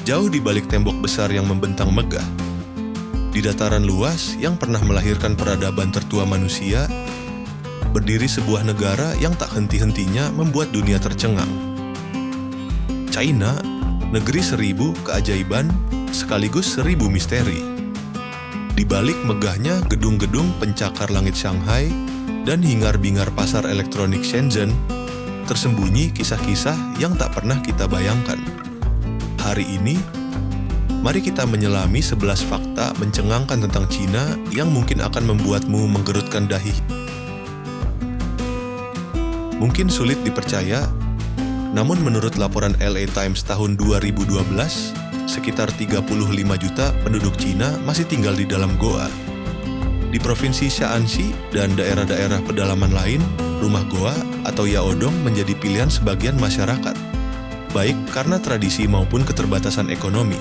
Jauh di balik tembok besar yang membentang megah, di dataran luas yang pernah melahirkan peradaban tertua manusia, berdiri sebuah negara yang tak henti-hentinya membuat dunia tercengang. China, negeri 1000 keajaiban sekaligus 1000 misteri. Di balik megahnya gedung-gedung pencakar langit Shanghai dan hingar-bingar pasar elektronik Shenzhen, tersembunyi kisah-kisah yang tak pernah kita bayangkan. Hari ini, mari kita menyelami 11 fakta mencengangkan tentang Cina yang mungkin akan membuatmu menggerutkan dahi. Mungkin sulit dipercaya, namun menurut laporan LA Times tahun 2012, sekitar 35 juta penduduk Cina masih tinggal di dalam goa. Di provinsi Shaanxi dan daerah-daerah pedalaman lain, rumah goa atau yaodong menjadi pilihan sebagian masyarakat, baik karena tradisi maupun keterbatasan ekonomi.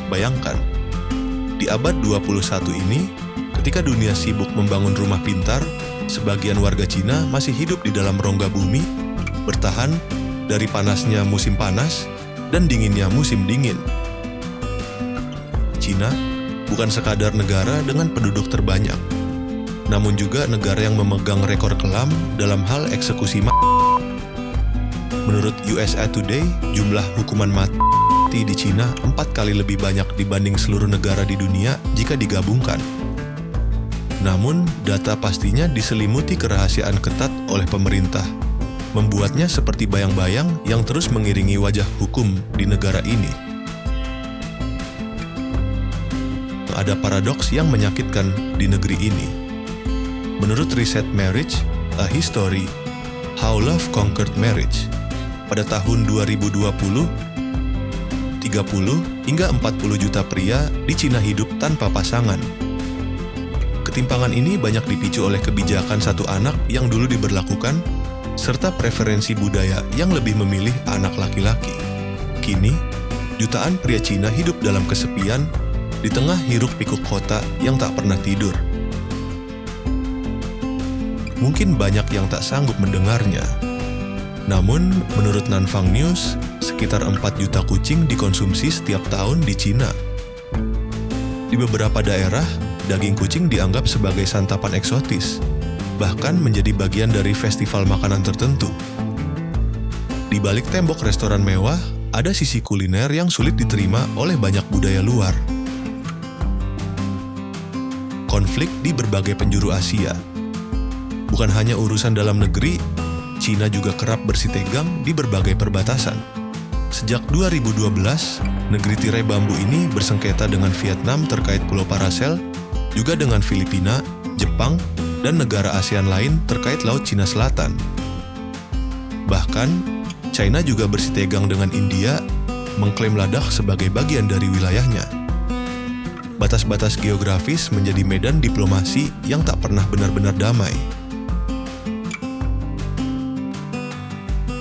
Bayangkan, di abad 21 ini, ketika dunia sibuk membangun rumah pintar, sebagian warga Cina masih hidup di dalam rongga bumi, bertahan dari panasnya musim panas dan dinginnya musim dingin. Cina bukan sekadar negara dengan penduduk terbanyak, namun juga negara yang memegang rekor kelam dalam hal eksekusi mati. Menurut USA Today, jumlah hukuman mati di Cina 4 kali lebih banyak dibanding seluruh negara di dunia jika digabungkan. Namun, data pastinya diselimuti kerahasiaan ketat oleh pemerintah, membuatnya seperti bayang-bayang yang terus mengiringi wajah hukum di negara ini. Ada paradoks yang menyakitkan di negeri ini. Menurut riset Marriage, A History, How Love Conquered Marriage, pada tahun 2020, 30 hingga 40 juta pria di Cina hidup tanpa pasangan. Ketimpangan ini banyak dipicu oleh kebijakan satu anak yang dulu diberlakukan, serta preferensi budaya yang lebih memilih anak laki-laki. Kini, jutaan pria Cina hidup dalam kesepian di tengah hiruk-pikuk kota yang tak pernah tidur. Mungkin banyak yang tak sanggup mendengarnya. Namun, menurut Nanfang News, sekitar 4 juta kucing dikonsumsi setiap tahun di Cina. Di beberapa daerah, daging kucing dianggap sebagai santapan eksotis, bahkan menjadi bagian dari festival makanan tertentu. Di balik tembok restoran mewah, ada sisi kuliner yang sulit diterima oleh banyak budaya luar. Konflik di berbagai penjuru Asia. Bukan hanya urusan dalam negeri, Cina juga kerap bersitegang di berbagai perbatasan. Sejak 2012, negeri tirai bambu ini bersengketa dengan Vietnam terkait Pulau Paracel, juga dengan Filipina, Jepang, dan negara ASEAN lain terkait Laut Cina Selatan. Bahkan, China juga bersitegang dengan India, mengklaim Ladakh sebagai bagian dari wilayahnya. Batas-batas geografis menjadi medan diplomasi yang tak pernah benar-benar damai.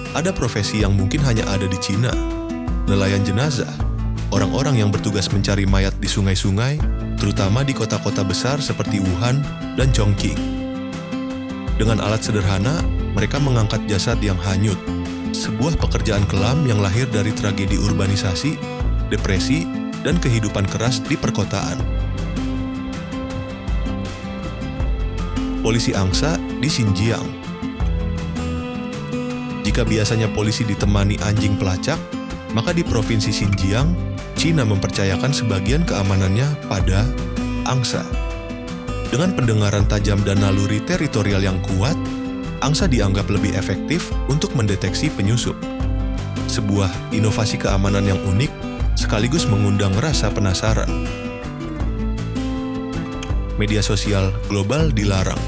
Ada profesi yang mungkin hanya ada di Cina, nelayan jenazah, orang-orang yang bertugas mencari mayat di sungai-sungai, terutama di kota-kota besar seperti Wuhan dan Chongqing. Dengan alat sederhana, mereka mengangkat jasad yang hanyut, sebuah pekerjaan kelam yang lahir dari tragedi urbanisasi, depresi, dan kehidupan keras di perkotaan. Polisi angsa di Xinjiang. Jika biasanya polisi ditemani anjing pelacak, maka di provinsi Xinjiang, Cina mempercayakan sebagian keamanannya pada angsa. Dengan pendengaran tajam dan naluri teritorial yang kuat, angsa dianggap lebih efektif untuk mendeteksi penyusup. Sebuah inovasi keamanan yang unik sekaligus mengundang rasa penasaran. Media sosial global dilarang.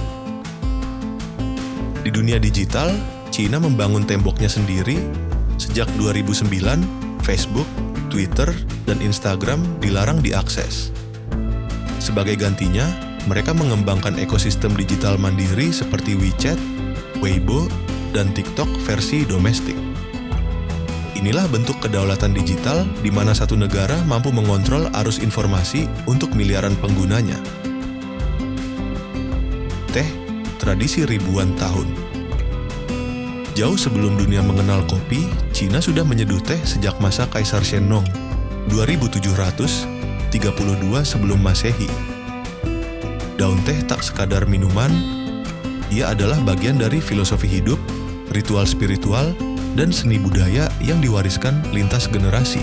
Di dunia digital, Cina membangun temboknya sendiri. Sejak 2009, Facebook, Twitter, dan Instagram dilarang diakses. Sebagai gantinya, mereka mengembangkan ekosistem digital mandiri seperti WeChat, Weibo, dan TikTok versi domestik. Inilah bentuk kedaulatan digital di mana satu negara mampu mengontrol arus informasi untuk miliaran penggunanya. Teh, tradisi ribuan tahun. Jauh sebelum dunia mengenal kopi, Cina sudah menyeduh teh sejak masa Kaisar Shennong. 2732 sebelum Masehi. Daun teh tak sekadar minuman, ia adalah bagian dari filosofi hidup, ritual spiritual, dan seni budaya yang diwariskan lintas generasi.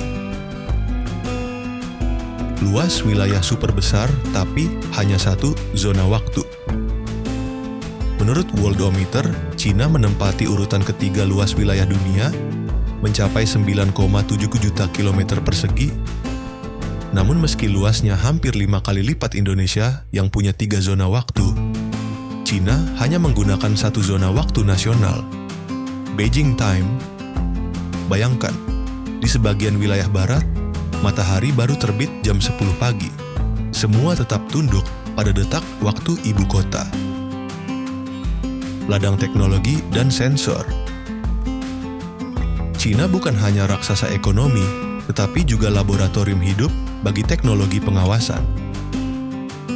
Luas wilayah super besar, tapi hanya satu zona waktu. Menurut Worldometer, Cina menempati urutan ketiga luas wilayah dunia, mencapai 9,7 juta kilometer persegi. Namun meski luasnya hampir 5 kali lipat Indonesia yang punya 3 zona waktu, Cina hanya menggunakan satu zona waktu nasional, Beijing Time. Bayangkan, di sebagian wilayah barat, matahari baru terbit jam 10 pagi. Semua tetap tunduk pada detak waktu ibu kota. Ladang teknologi dan sensor. Cina bukan hanya raksasa ekonomi, tetapi juga laboratorium hidup bagi teknologi pengawasan.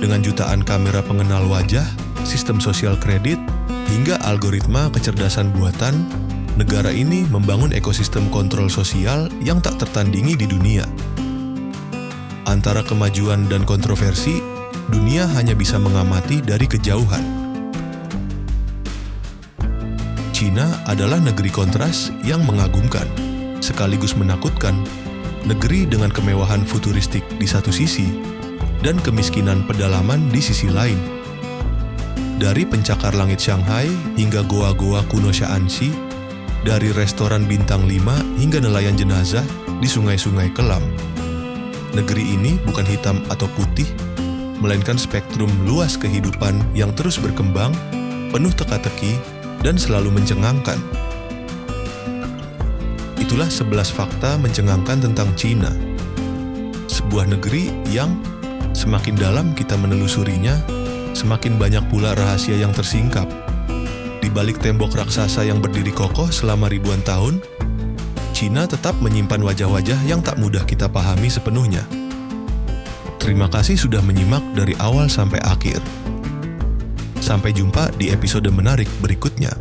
Dengan jutaan kamera pengenal wajah, sistem sosial kredit, hingga algoritma kecerdasan buatan, negara ini membangun ekosistem kontrol sosial yang tak tertandingi di dunia. Antara kemajuan dan kontroversi, dunia hanya bisa mengamati dari kejauhan. Cina adalah negeri kontras yang mengagumkan, sekaligus menakutkan. Negeri dengan kemewahan futuristik di satu sisi, dan kemiskinan pedalaman di sisi lain. Dari pencakar langit Shanghai hingga goa-goa kuno Shaanxi, dari restoran bintang 5 hingga nelayan jenazah di sungai-sungai kelam. Negeri ini bukan hitam atau putih, melainkan spektrum luas kehidupan yang terus berkembang, penuh teka-teki, dan selalu mencengangkan. Itulah 11 fakta mencengangkan tentang Cina. Sebuah negeri yang semakin dalam kita menelusurinya, semakin banyak pula rahasia yang tersingkap. Di balik tembok raksasa yang berdiri kokoh selama ribuan tahun, Cina tetap menyimpan wajah-wajah yang tak mudah kita pahami sepenuhnya. Terima kasih sudah menyimak dari awal sampai akhir. Sampai jumpa di episode menarik berikutnya.